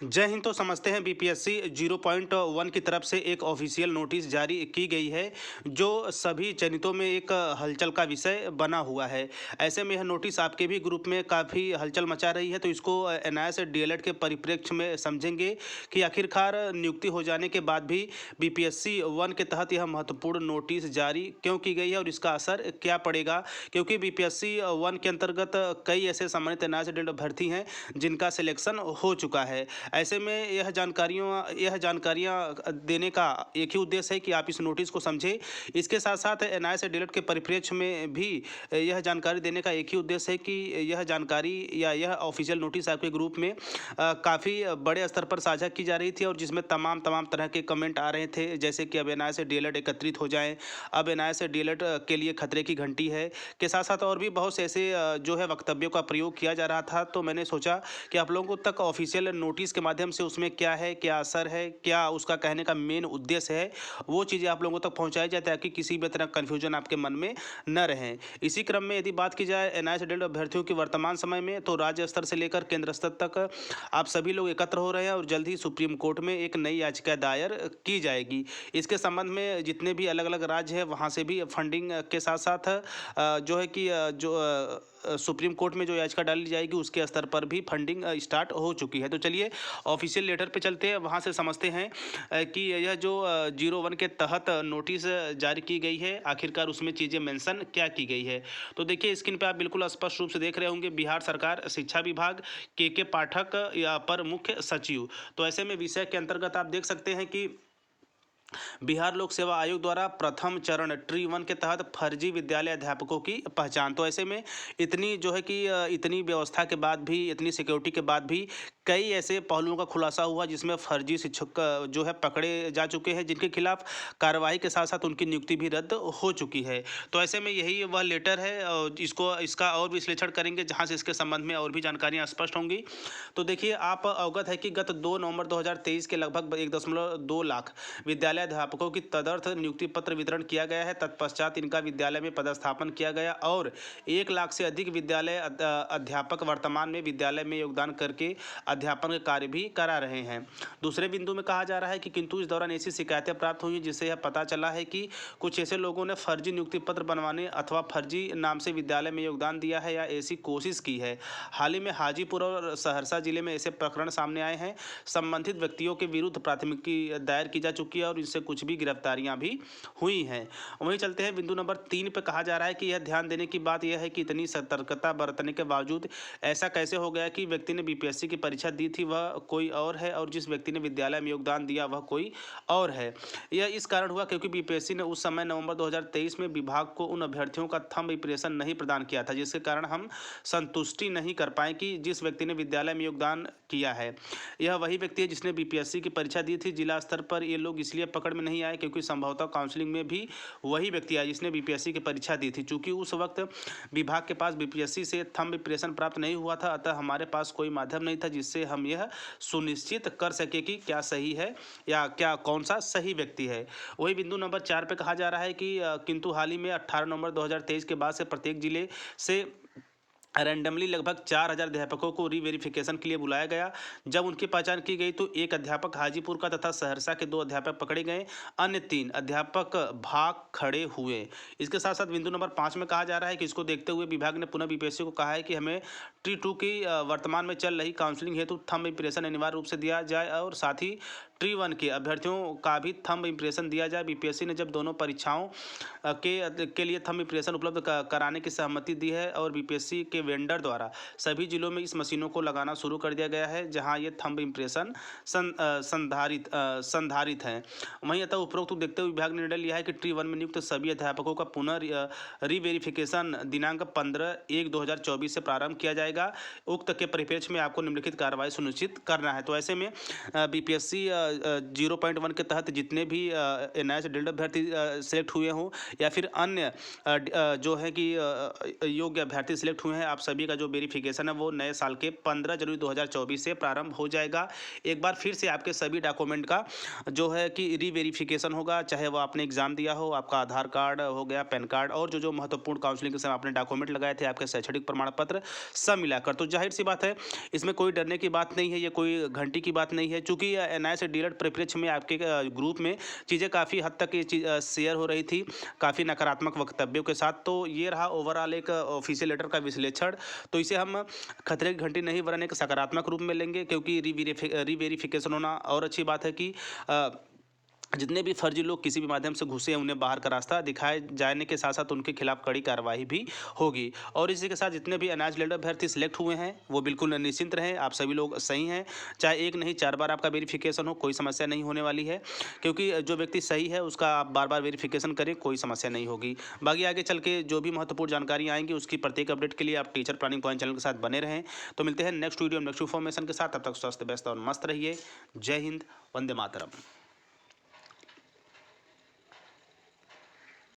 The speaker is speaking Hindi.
जय हिंद। तो समझते हैं बीपीएससी 0.1 की तरफ से एक ऑफिशियल नोटिस जारी की गई है जो सभी चयनितों में एक हलचल का विषय बना हुआ है। ऐसे में यह नोटिस आपके भी ग्रुप में काफ़ी हलचल मचा रही है, तो इसको एनआईए डीएलएड के परिप्रेक्ष्य में समझेंगे कि आखिरकार नियुक्ति हो जाने के बाद भी बीपीएससी 1 के तहत यह महत्वपूर्ण नोटिस जारी क्यों की गई है और इसका असर क्या पड़ेगा। क्योंकि बीपीएससी 1 के अंतर्गत कई ऐसे सम्मानित एनआईए अभ्यर्थी हैं जिनका सिलेक्शन हो चुका है। ऐसे में यह जानकारियाँ देने का एक ही उद्देश्य है कि आप इस नोटिस को समझें। इसके साथ साथ एनआईए से डीएलएड के परिप्रेक्ष्य में भी यह जानकारी देने का एक ही उद्देश्य है कि यह जानकारी या यह ऑफिशियल नोटिस आपके ग्रुप में काफ़ी बड़े स्तर पर साझा की जा रही थी और जिसमें तमाम तमाम तरह के कमेंट आ रहे थे, जैसे कि अब एनआईए से डीएलएड एकत्रित हो जाएं, अब एनआईए से डीएलएड के लिए खतरे की घंटी है के साथ साथ और भी बहुत से ऐसे जो है वक्तव्यों का प्रयोग किया जा रहा था। तो मैंने सोचा कि आप लोगों तक ऑफिशियल नोटिस के माध्यम से उसमें क्या है, क्या असर है, क्या उसका कहने का मेन उद्देश्य है, वो चीज़ें आप लोगों तक पहुंचाई जाए ताकि किसी भी तरह कन्फ्यूजन आपके मन में न रहे। इसी क्रम में यदि बात की जाए एनआईए से डीएलएड अभ्यर्थियों की वर्तमान समय में, तो राज्य स्तर से लेकर केंद्र स्तर तक आप सभी लोग एकत्र हो रहे हैं और जल्द ही सुप्रीम कोर्ट में एक नई याचिका दायर की जाएगी। इसके संबंध में जितने भी अलग अलग राज्य हैं वहाँ से भी फंडिंग के साथ साथ जो है कि सुप्रीम कोर्ट में जो याचिका डाली जाएगी उसके स्तर पर भी फंडिंग स्टार्ट हो चुकी है। तो चलिए ऑफिशियल लेटर पे चलते हैं, वहाँ से समझते हैं कि यह जो 01 के तहत नोटिस जारी की गई है आखिरकार उसमें चीज़ें मेंशन क्या की गई है। तो देखिए स्क्रीन पे आप बिल्कुल स्पष्ट रूप से देख रहे होंगे, बिहार सरकार शिक्षा विभाग के पाठक या अपर मुख्य सचिव। तो ऐसे में विषय के अंतर्गत आप देख सकते हैं कि बिहार लोक सेवा आयोग द्वारा प्रथम चरण ट्री 1 के तहत फर्जी विद्यालय अध्यापकों की पहचान। तो ऐसे में इतनी जो है कि इतनी व्यवस्था के बाद भी, इतनी सिक्योरिटी के बाद भी कई ऐसे पहलुओं का खुलासा हुआ जिसमें फर्जी शिक्षक जो है पकड़े जा चुके हैं, जिनके खिलाफ कार्रवाई के साथ साथ उनकी नियुक्ति भी रद्द हो चुकी है। तो ऐसे में यही वह लेटर है और इसका और विश्लेषण करेंगे जहाँ से इसके संबंध में और भी जानकारियाँ स्पष्ट होंगी। तो देखिए आप अवगत है कि गत 2 नवंबर 2023 के लगभग 1.2 लाख विद्यालय अध्यापकों की तदर्थ नियुक्ति पत्र वितरण किया गया है। तत्पश्चात इनका विद्यालय में पदस्थापन किया गया और 1 लाख से अधिक विद्यालय अध्यापक वर्तमान में विद्यालय में योगदान करके अध्यापन का कार्य भी करा रहे हैं। दूसरे बिंदु में कहा जा रहा है कि किंतु इस दौरान ऐसी शिकायतें प्राप्त हुई जिससे यह पता चला है कि कुछ ऐसे लोगों ने फर्जी नियुक्ति पत्र बनवाने अथवा फर्जी नाम से विद्यालय में योगदान दिया है या ऐसी कोशिश की है। हाल ही में हाजीपुर और सहरसा जिले में ऐसे प्रकरण सामने आए हैं। संबंधित व्यक्तियों के विरुद्ध प्राथमिकी दायर की जा चुकी है और इससे कुछ भी गिरफ्तारियां भी हुई हैं। वहीं चलते हैं बिंदु नंबर 3 पे, कहा जा रहा है कि यह ध्यान देने की बात यह है कि इतनी सतर्कता बरतने के बावजूद ऐसा कैसे हो गया कि व्यक्ति ने बीपीएससी की परीक्षा दी थी वह कोई और है और जिस व्यक्ति ने विद्यालय में योगदान दिया वह कोई और है। यह इस कारण हुआ क्योंकि बीपीएससी ने उस समय नवंबर 2023 में विभाग को उन अभ्यर्थियों का थंब इंप्रेशन नहीं प्रदान किया था, जिसके कारण हम संतुष्टि नहीं कर पाए कि जिस व्यक्ति ने विद्यालय में योगदान किया है यह वही व्यक्ति है जिसने बीपीएससी की परीक्षा दी थी। जिला स्तर पर ये लोग इसलिए पकड़ में नहीं आए क्योंकि संभवतः काउंसलिंग में भी वही व्यक्ति आया जिसने बीपीएससी की परीक्षा दी थी। चूंकि उस वक्त विभाग के पास बीपीएससी से थंब इंप्रेशन प्राप्त नहीं हुआ था, अतः हमारे पास कोई माध्यम नहीं था जिससे हम यह सुनिश्चित कर सके कि क्या सही है या क्या कौन सा सही व्यक्ति है। वही बिंदु नंबर 4 पे कहा जा रहा है कि किंतु हाल ही में 18 नवंबर 2023 के बाद से प्रत्येक जिले से रैंडमली लगभग 4000 अध्यापकों को रीवेरिफिकेशन के लिए बुलाया गया। जब उनकी पहचान की गई तो एक अध्यापक हाजीपुर का तथा सहरसा के 2 अध्यापक पकड़े गए, अन्य 3 अध्यापक भाग खड़े हुए। इसके साथ साथ बिंदु नंबर 5 में कहा जा रहा है कि इसको देखते हुए विभाग ने पुनः बीपीएससी को कहा है कि हमें ट्री 2 की वर्तमान में चल रही काउंसलिंग हेतु थंब इंप्रेशन अनिवार्य रूप से दिया जाए और साथ ही ट्री 1 के अभ्यर्थियों का भी थंब इंप्रेशन दिया जाए। बीपीएससी ने जब दोनों परीक्षाओं के लिए थंब इंप्रेशन उपलब्ध कराने की सहमति दी है और बीपीएससी के वेंडर द्वारा सभी जिलों में इस मशीनों को लगाना शुरू कर दिया गया है जहां ये थंब इंप्रेशन संधारित हैं। वहीं अतः उपरोक्त देखते हुए विभाग ने निर्णय लिया है कि ट्री 1 में नियुक्त सभी अध्यापकों का पुनः रीवेरिफिकेशन दिनांक 15/1/2024 से प्रारंभ किया जाएगा। उक्त के परिप्रेक्ष्य में आपको निम्नलिखित कार्रवाई सुनिश्चित करना है। तो ऐसे में बीपीएससी 0.1 के तहत जितने भी एनआईए से डीएलएड अभ्यर्थी सेलेक्ट हुए हों या फिर अन्य जो है कि योग्य अभ्यर्थी सिलेक्ट हुए हैं, आप सभी का जो वेरिफिकेशन है वो नए साल के 15 जनवरी 2024 से प्रारंभ हो जाएगा। एक बार फिर से आपके सभी डॉक्यूमेंट का जो है कि रीवेरिफिकेशन होगा, चाहे वो आपने एग्जाम दिया हो, आपका आधार कार्ड हो गया, पैन कार्ड और जो महत्वपूर्ण काउंसलिंग के समय आपने डॉक्यूमेंट लगाए थे, आपके शैक्षणिक प्रमाण पत्र सब मिलाकर। तो जाहिर सी बात है इसमें कोई डरने की बात नहीं है, ये कोई घंटी की बात नहीं है, चूँकि एनआईए से डीलर परिप्रेक्ष्य में आपके ग्रुप में चीज़ें काफ़ी हद तक ये चीज़ शेयर हो रही थी, काफ़ी नकारात्मक वक्तव्यों के साथ। तो ये रहा ओवरऑल एक ऑफिशियल लेटर का विश्लेषण। तो इसे हम खतरे की घंटी नहीं वरन एक सकारात्मक रूप में लेंगे, क्योंकि रीवेरिफिकेशन होना और अच्छी बात है कि जितने भी फर्जी लोग किसी भी माध्यम से घुसे हैं उन्हें बाहर का रास्ता दिखाए जाने के साथ साथ उनके खिलाफ कड़ी कार्रवाई भी होगी। और इसी के साथ जितने भी एनआईए लेटर अभ्यर्थी सिलेक्ट हुए हैं वो बिल्कुल निश्चिंत रहें, आप सभी लोग सही हैं। चाहे एक नहीं 4 बार आपका वेरिफिकेशन हो, कोई समस्या नहीं होने वाली है, क्योंकि जो व्यक्ति सही है उसका आप बार बार वेरिफिकेशन करें, कोई समस्या नहीं होगी। बाकी आगे चल के जो भी महत्वपूर्ण जानकारी आएंगी उसकी प्रत्येक अपडेट के लिए आप टीचर प्लानिंग पॉइंट चैनल के साथ बने रहें। तो मिलते हैं नेक्स्ट वीडियो नेक्स्ट इन्फॉर्मेशन के साथ, तब तक स्वस्थ व्यस्त और मस्त रहिए। जय हिंद, वंदे मातरम।